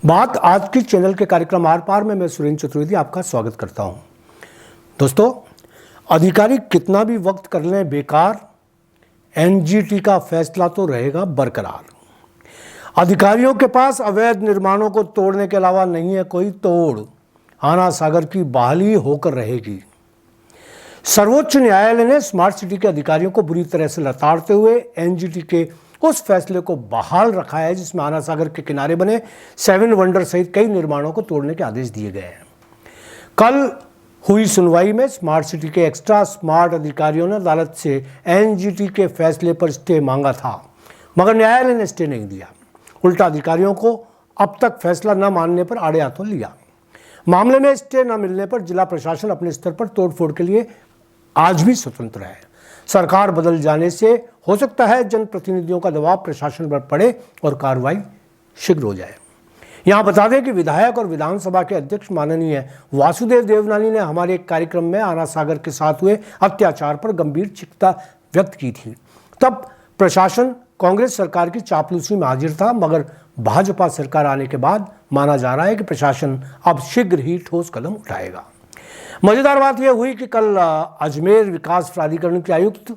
बात आज की चैनल के कार्यक्रम आर पार में मैं सुरेंद्र चतुर्वेदी आपका स्वागत करता हूं। दोस्तों, अधिकारी कितना भी वक्त कर लें बेकार, एनजीटी का फैसला तो रहेगा बरकरार। अधिकारियों के पास अवैध निर्माणों को तोड़ने के अलावा नहीं है कोई तोड़। आना सागर की बहाली होकर रहेगी। सर्वोच्च न्यायालय ने स्मार्ट सिटी के अधिकारियों को बुरी तरह से लताड़ते हुए एनजीटी के उस फैसले को बहाल रखा है जिसमें आना सागर के किनारे बने 7 वंडर सहित कई निर्माणों को तोड़ने के आदेश दिए गए हैं। कल हुई सुनवाई में स्मार्ट सिटी के एक्स्ट्रा स्मार्ट अधिकारियों ने अदालत से एनजीटी के फैसले पर स्टे मांगा था, मगर न्यायालय ने स्टे नहीं दिया। उल्टा अधिकारियों को अब तक फैसला न मानने पर आड़े हाथों लिया। मामले में स्टे न मिलने पर जिला प्रशासन अपने स्तर पर तोड़फोड़ के लिए आज भी स्वतंत्र है। सरकार बदल जाने से हो सकता है जनप्रतिनिधियों का दबाव प्रशासन पर पड़े और कार्रवाई शीघ्र हो जाए। यहां बता दें कि विधायक और विधानसभा के अध्यक्ष माननीय वासुदेव देवनानी ने हमारे एक कार्यक्रम में आना सागर के साथ हुए अत्याचार पर गंभीर चिंता व्यक्त की थी। तब प्रशासन कांग्रेस सरकार की चापलूसी में हाजिर था, मगर भाजपा सरकार आने के बाद माना जा रहा है कि प्रशासन अब शीघ्र ही ठोस कदम उठाएगा। मजेदार बात यह हुई कि कल अजमेर विकास प्राधिकरण के आयुक्त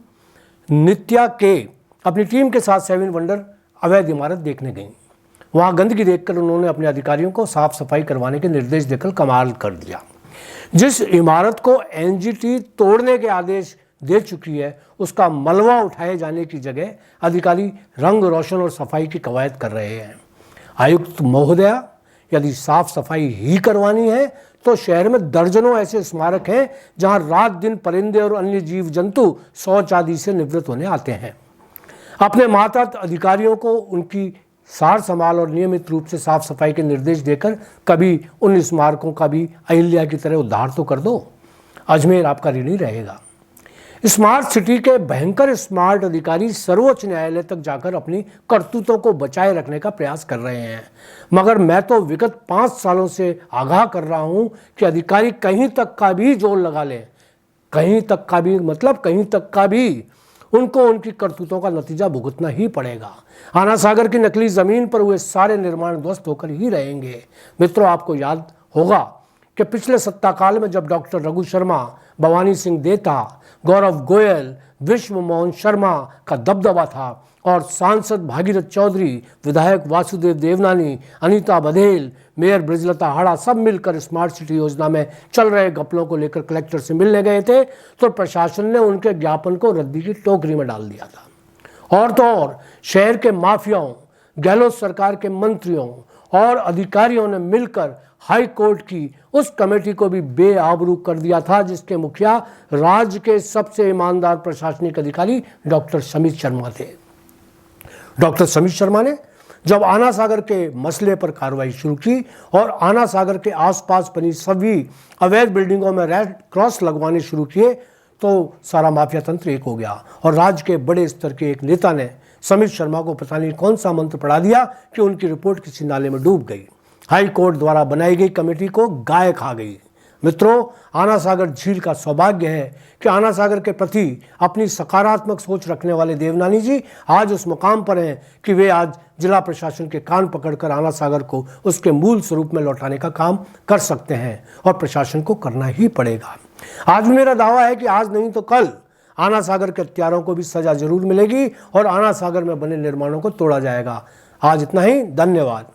नित्या के अपनी टीम के साथ 7 वंडर अवैध इमारत देखने गई। वहां गंदगी देखकर उन्होंने अपने अधिकारियों को साफ सफाई करवाने के निर्देश देकर कमाल कर दिया। जिस इमारत को एनजीटी तोड़ने के आदेश दे चुकी है, उसका मलबा उठाए जाने की जगह अधिकारी रंग रोशन और सफाई की कवायद कर रहे हैं। आयुक्त महोदया, यदि साफ सफाई ही करवानी है तो शहर में दर्जनों ऐसे स्मारक हैं जहां रात दिन परिंदे और अन्य जीव जंतु शौच आदि से निवृत्त होने आते हैं। अपने मातहत अधिकारियों को उनकी सार संभाल और नियमित रूप से साफ सफाई के निर्देश देकर कभी उन स्मारकों का भी अहिल्या की तरह उद्धार तो कर दो। अजमेर आपका ऋणी रहेगा। स्मार्ट सिटी के भयंकर स्मार्ट अधिकारी सर्वोच्च न्यायालय तक जाकर अपनी करतूतों को बचाए रखने का प्रयास कर रहे हैं, मगर मैं तो विगत 5 सालों से आगाह कर रहा हूं कि अधिकारी कहीं तक का भी जोर लगा लें, कहीं तक का भी मतलब कहीं तक का भी, उनको उनकी करतूतों का नतीजा भुगतना ही पड़ेगा। आना सागर की नकली जमीन पर हुए सारे निर्माण ध्वस्त होकर ही रहेंगे। मित्रों, आपको याद होगा कि पिछले सत्ताकाल में जब डॉक्टर रघु शर्मा, भवानी सिंह देता, गौरव गोयल, विश्व मोहन शर्मा का दबदबा था और सांसद भागीरथ चौधरी, विधायक वासुदेव देवनानी, अनीता बघेल, मेयर ब्रिजलता हाड़ा सब मिलकर स्मार्ट सिटी योजना में चल रहे घपलों को लेकर कलेक्टर से मिलने गए थे, तो प्रशासन ने उनके ज्ञापन को रद्दी की टोकरी में डाल दिया था। और तो और शहर के माफियाओं, गहलोत सरकार के मंत्रियों और अधिकारियों ने मिलकर हाई कोर्ट की उस कमेटी को भी बेआबरू कर दिया था जिसके मुखिया राज्य के सबसे ईमानदार प्रशासनिक अधिकारी डॉक्टर समित शर्मा थे। डॉक्टर समित शर्मा ने जब आना सागर के मसले पर कार्रवाई शुरू की और आना सागर के आसपास बनी सभी अवैध बिल्डिंगों में रेड क्रॉस लगवाने शुरू किए, तो सारा माफिया तंत्र एक हो गया और राज्य के बड़े स्तर के एक नेता ने समित शर्मा को पता नहीं कौन सा मंत्र पढ़ा दिया कि उनकी रिपोर्ट किसी नाले में डूब गई। हाई कोर्ट द्वारा बनाई गई कमेटी को गाय खा गई। मित्रों, आना सागर झील का सौभाग्य है कि आना सागर के प्रति अपनी सकारात्मक सोच रखने वाले देवनानी जी आज उस मुकाम पर हैं कि वे आज जिला प्रशासन के कान पकड़कर आना सागर को उसके मूल स्वरूप में लौटाने का काम कर सकते हैं और प्रशासन को करना ही पड़ेगा। आज मेरा दावा है कि आज नहीं तो कल आना सागर के हत्यारों को भी सजा जरूर मिलेगी और आना सागर में बने निर्माणों को तोड़ा जाएगा। आज इतना ही, धन्यवाद।